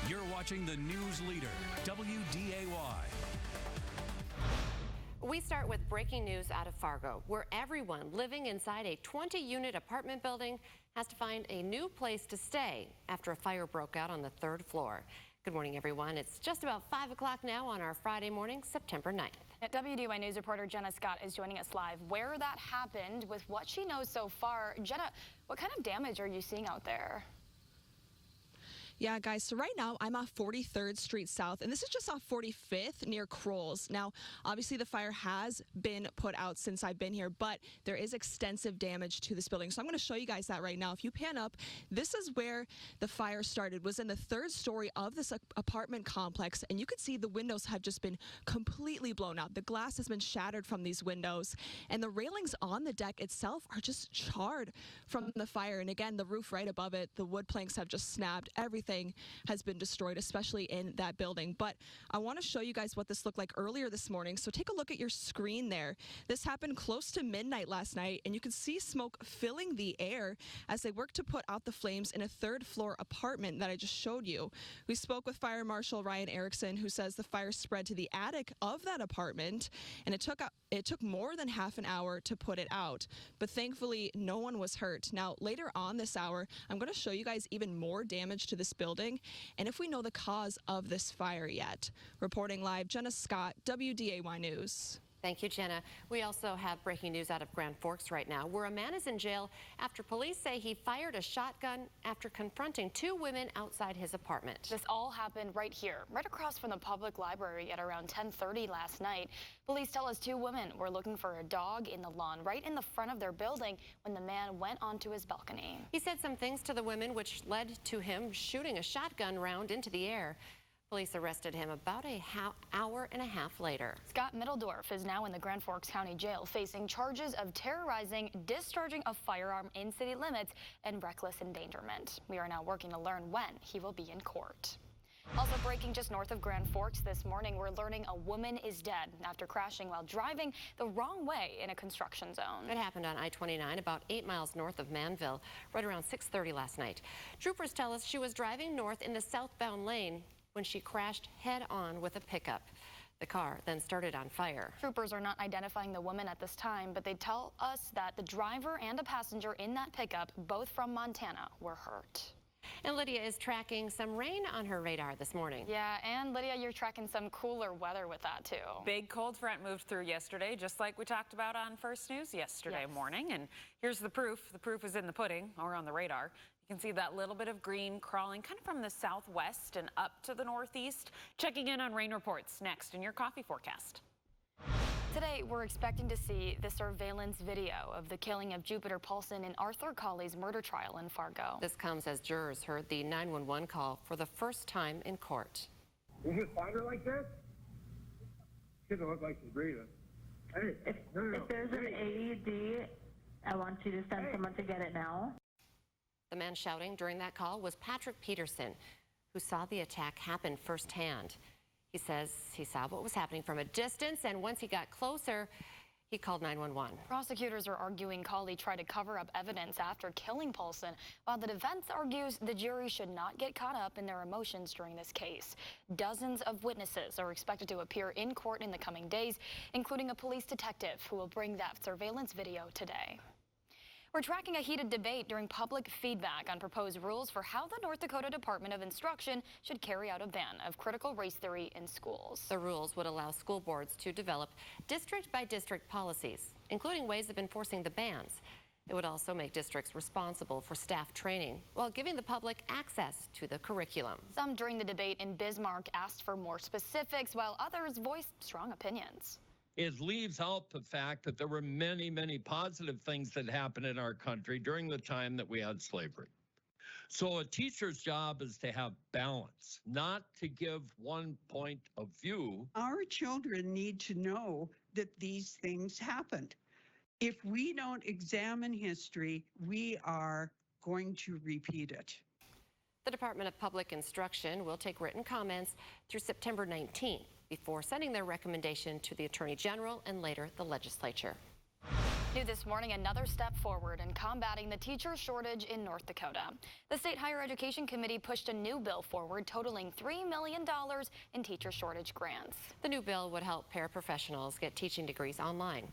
You're watching the news leader, WDAY. We start with breaking news out of Fargo, where everyone living inside a 20-unit apartment building has to find a new place to stay after a fire broke out on the 3rd floor. Good morning, everyone. It's just about 5 o'clock now on our Friday morning, September 9th. WDAY News reporter Jenna Scott is joining us live where that happened with what she knows so far. Jenna, what kind of damage are you seeing out there? Yeah, guys, so right now I'm off 43rd Street South, and this is just off 45th near Kroll's. Now, obviously the fire has been put out since I've been here, but there is extensive damage to this building. So I'm going to show you guys that right now. If you pan up, this is where the fire started, was in the 3rd story of this apartment complex, and you can see the windows have just been completely blown out. The glass has been shattered from these windows, and the railings on the deck itself are just charred from the fire. And again, the roof right above it, the wood planks have just snapped. Everything has been destroyed, especially in that building. But I want to show you guys what this looked like earlier this morning. So take a look at your screen there. This happened close to midnight last night, and you can see smoke filling the air as they work to put out the flames in a 3rd floor apartment that I just showed you. We spoke with Fire Marshal Ryan Erickson, who says the fire spread to the attic of that apartment, and it took more than half an hour to put it out. But thankfully, no one was hurt. Now, later on this hour, I'm going to show you guys even more damage to this building and if we know the cause of this fire yet. Reporting live, Jenna Scott, WDAY News. Thank you, Jenna. We also have breaking news out of Grand Forks right now, where a man is in jail after police say he fired a shotgun after confronting 2 women outside his apartment. This all happened right here, right across from the public library at around 10:30 last night. Police tell us 2 women were looking for a dog in the lawn right in the front of their building when the man went onto his balcony. He said some things to the women, which led to him shooting a shotgun round into the air. Police arrested him about an hour and a half later. Scott Middledorf is now in the Grand Forks County Jail facing charges of terrorizing, discharging a firearm in city limits, and reckless endangerment. We are now working to learn when he will be in court. Also breaking just north of Grand Forks this morning, we're learning a woman is dead after crashing while driving the wrong way in a construction zone. It happened on I-29 about 8 miles north of Manville, right around 6:30 last night. Troopers tell us she was driving north in the southbound lane when she crashed head-on with a pickup. The car then started on fire. Troopers are not identifying the woman at this time, but they tell us that the driver and a passenger in that pickup, both from Montana, were hurt. And Lydia is tracking some rain on her radar this morning. Yeah, and Lydia, you're tracking some cooler weather with that, too. Big cold front moved through yesterday, just like we talked about on First News yesterday morning. And here's the proof. The proof is in the pudding or on the radar. You can see that little bit of green crawling kind of from the southwest and up to the northeast. Checking in on rain reports next in your coffee forecast. Today, we're expecting to see the surveillance video of the killing of Jupiter Paulson in Arthur Colley's murder trial in Fargo. This comes as jurors heard the 911 call for the first time in court. You just find her like this? She doesn't look like she's breathing. Hey, If there's an AED, I want you to send someone to get it now. The man shouting during that call was Patrick Peterson, who saw the attack happen firsthand. He says he saw what was happening from a distance, and once he got closer, he called 911. Prosecutors are arguing Colley tried to cover up evidence after killing Paulson, while the defense argues the jury should not get caught up in their emotions during this case. Dozens of witnesses are expected to appear in court in the coming days, including a police detective who will bring that surveillance video today. We're tracking a heated debate during public feedback on proposed rules for how the North Dakota Department of Instruction should carry out a ban of critical race theory in schools. The rules would allow school boards to develop district-by-district policies, including ways of enforcing the bans. It would also make districts responsible for staff training while giving the public access to the curriculum. Some during the debate in Bismarck asked for more specifics, while others voiced strong opinions. It leaves out the fact that there were many, many positive things that happened in our country during the time that we had slavery. So a teacher's job is to have balance, not to give one point of view. Our children need to know that these things happened. If we don't examine history, we are going to repeat it. The Department of Public Instruction will take written comments through September 19th before sending their recommendation to the Attorney General and later the legislature. New this morning, another step forward in combating the teacher shortage in North Dakota. The State Higher Education Committee pushed a new bill forward totaling $3 million in teacher shortage grants. The new bill would help paraprofessionals get teaching degrees online.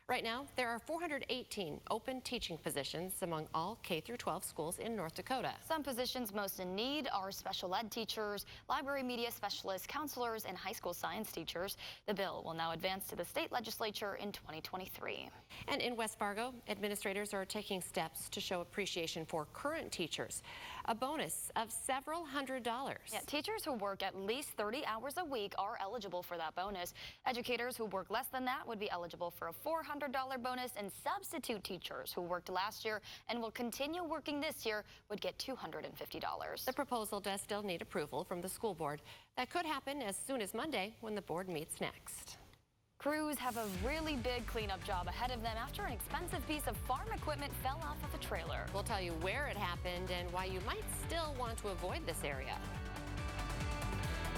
Right now, there are 418 open teaching positions among all K-12 schools in North Dakota. Some positions most in need are special ed teachers, library media specialists, counselors, and high school science teachers. The bill will now advance to the state legislature in 2023. And in West Fargo, administrators are taking steps to show appreciation for current teachers. A bonus of several $100s. Yeah, teachers who work at least 30 hours a week are eligible for that bonus. Educators who work less than that would be eligible for a $400 bonus, and substitute teachers who worked last year and will continue working this year would get $250. The proposal does still need approval from the school board. That could happen as soon as Monday when the board meets next. Crews have a really big cleanup job ahead of them after an expensive piece of farm equipment fell off of a trailer. We'll tell you where it happened and why you might still want to avoid this area.